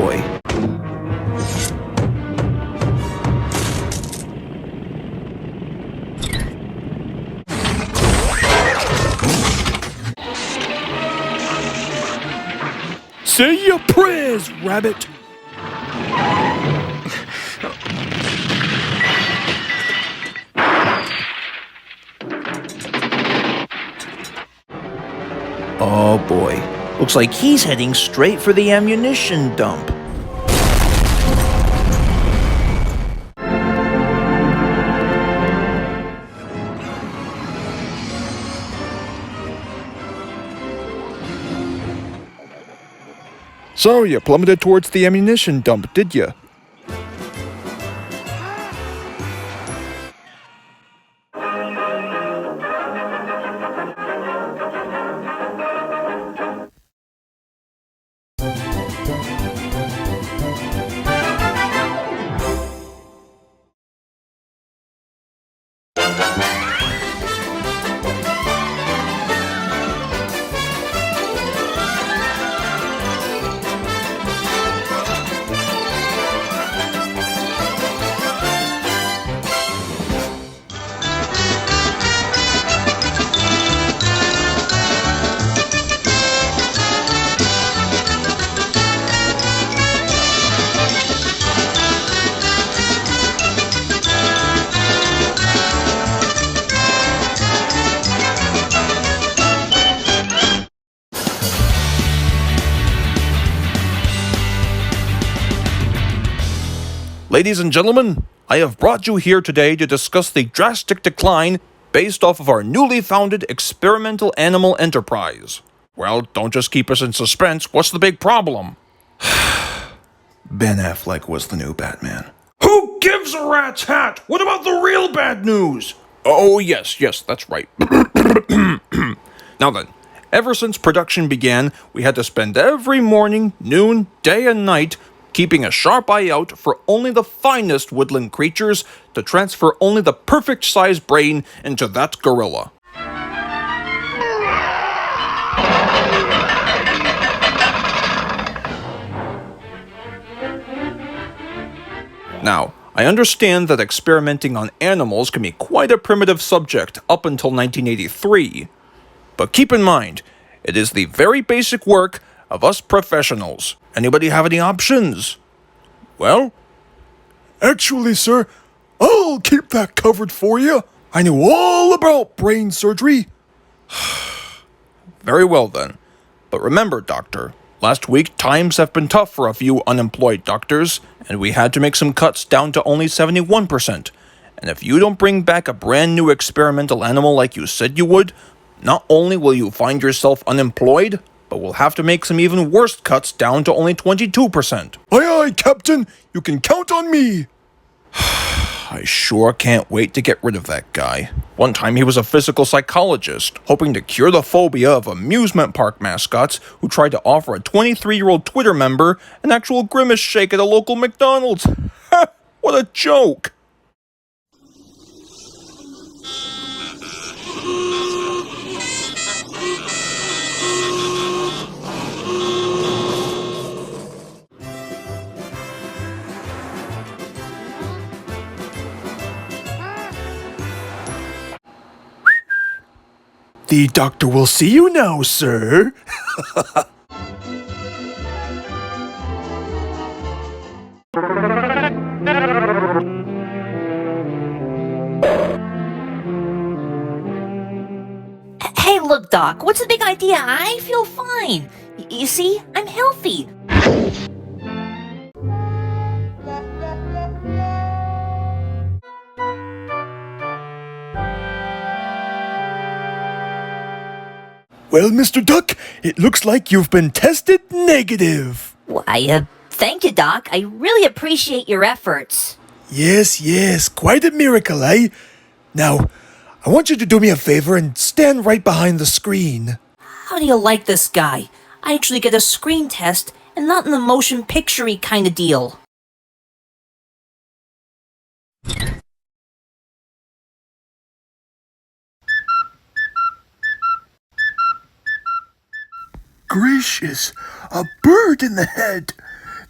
boy. Say your prayers, rabbit. Oh boy. Looks like he's heading straight for the ammunition dump. So you plummeted towards the ammunition dump, did you? Ladies and gentlemen, I have brought you here today to discuss the drastic decline based off of our newly founded experimental animal enterprise. Well, don't just keep us in suspense. What's the big problem? Ben Affleck was the new Batman. Who gives a rat's hat? What about the real bad news? Oh, yes, that's right. Now then, ever since production began, we had to spend every morning, noon, day, and night keeping a sharp eye out for only the finest woodland creatures to transfer only the perfect sized brain into that gorilla. Now, I understand that experimenting on animals can be quite a primitive subject up until 1983. But keep in mind, it is the very basic work of us professionals. Anybody have any options? Well, Actually, sir, I'll keep that covered for you. I know all about brain surgery. very well then. But remember, Doctor, last week times have been tough for a few unemployed doctors, and we had to make some cuts down to only 71%. And if you don't bring back a brand new experimental animal like you said you would, not only will you find yourself unemployed, but we'll have to make some even worse cuts down to only 22%. Aye, aye, Captain. You can count on me. I sure can't wait to get rid of that guy. One time he was a physical psychologist, hoping to cure the phobia of amusement park mascots who tried to offer a 23-year-old Twitter member an actual grimace shake at a local McDonald's. Ha! What a joke! The doctor will see you now, sir. Hey, look, Doc, what's the big idea? I feel fine. You see, I'm healthy. Well, Mr. Duck, it looks like you've been tested negative. Why, thank you, Doc. I really appreciate your efforts. Yes, quite a miracle, eh? Now, I want you to do me a favor and stand right behind the screen. How do you like this guy? I actually get a screen test and not in the motion picture-y kind of deal. Gracious, a bird in the head.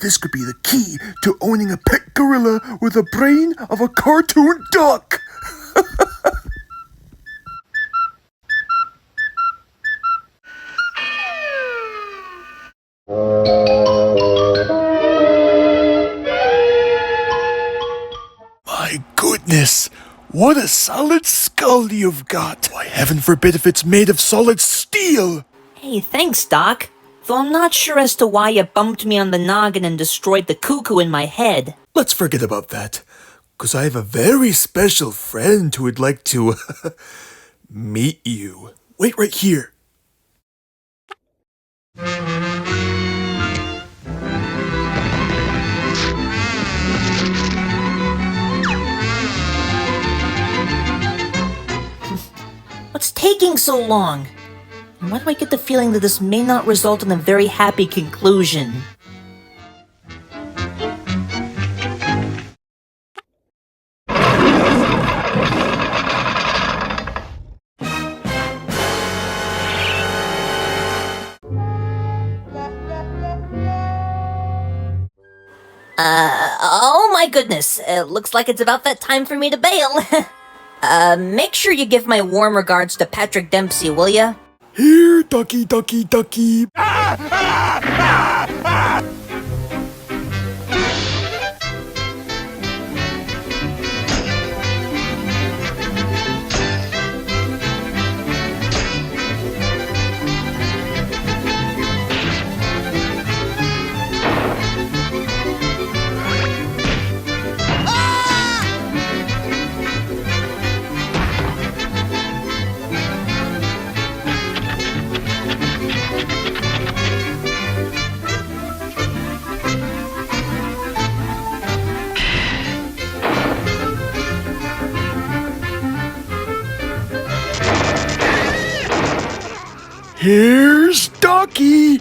This could be the key to owning a pet gorilla with the brain of a cartoon duck. My goodness, what a solid skull you've got. Why, heaven forbid if it's made of solid steel. Hey, thanks, Doc. Though I'm not sure as to why you bumped me on the noggin and destroyed the cuckoo in my head. Let's forget about that, because I have a very special friend who would like to meet you. Wait right here. What's taking so long? And why do I get the feeling that this may not result in a very happy conclusion? Oh my goodness. Looks like it's about that time for me to bail. Make sure you give my warm regards to Patrick Dempsey, will ya? Here, ducky, ducky, ducky. Here's Ducky.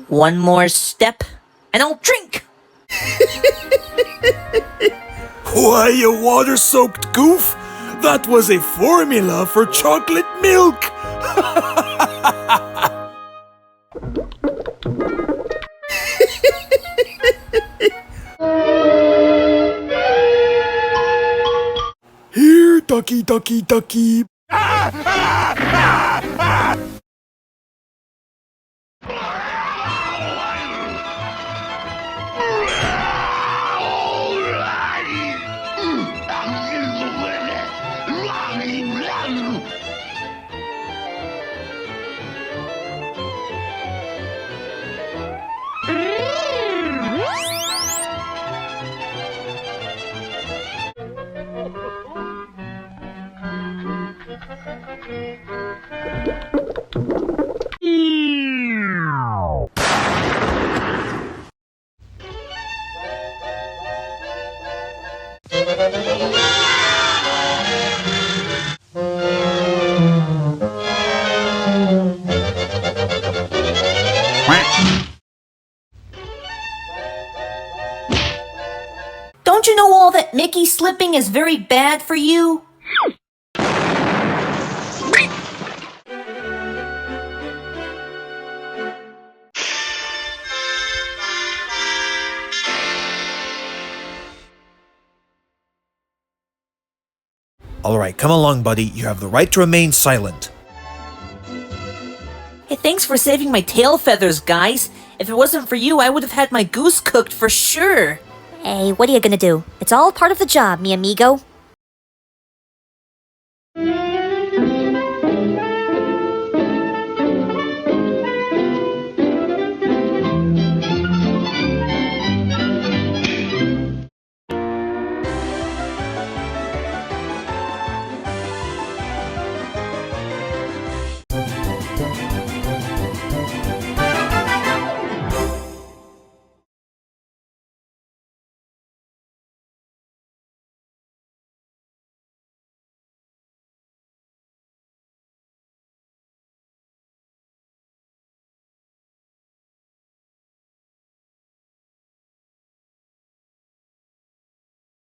One more step, and I'll drink! Why, you water-soaked goof? That was a formula for chocolate milk. Here, ducky, ducky, ducky. Don't you know all that Mickey slipping is very bad for you? Alright, come along, buddy. You have the right to remain silent. Hey, thanks for saving my tail feathers, guys. If it wasn't for you, I would have had my goose cooked for sure. Hey, what are you gonna do? It's all part of the job, mi amigo.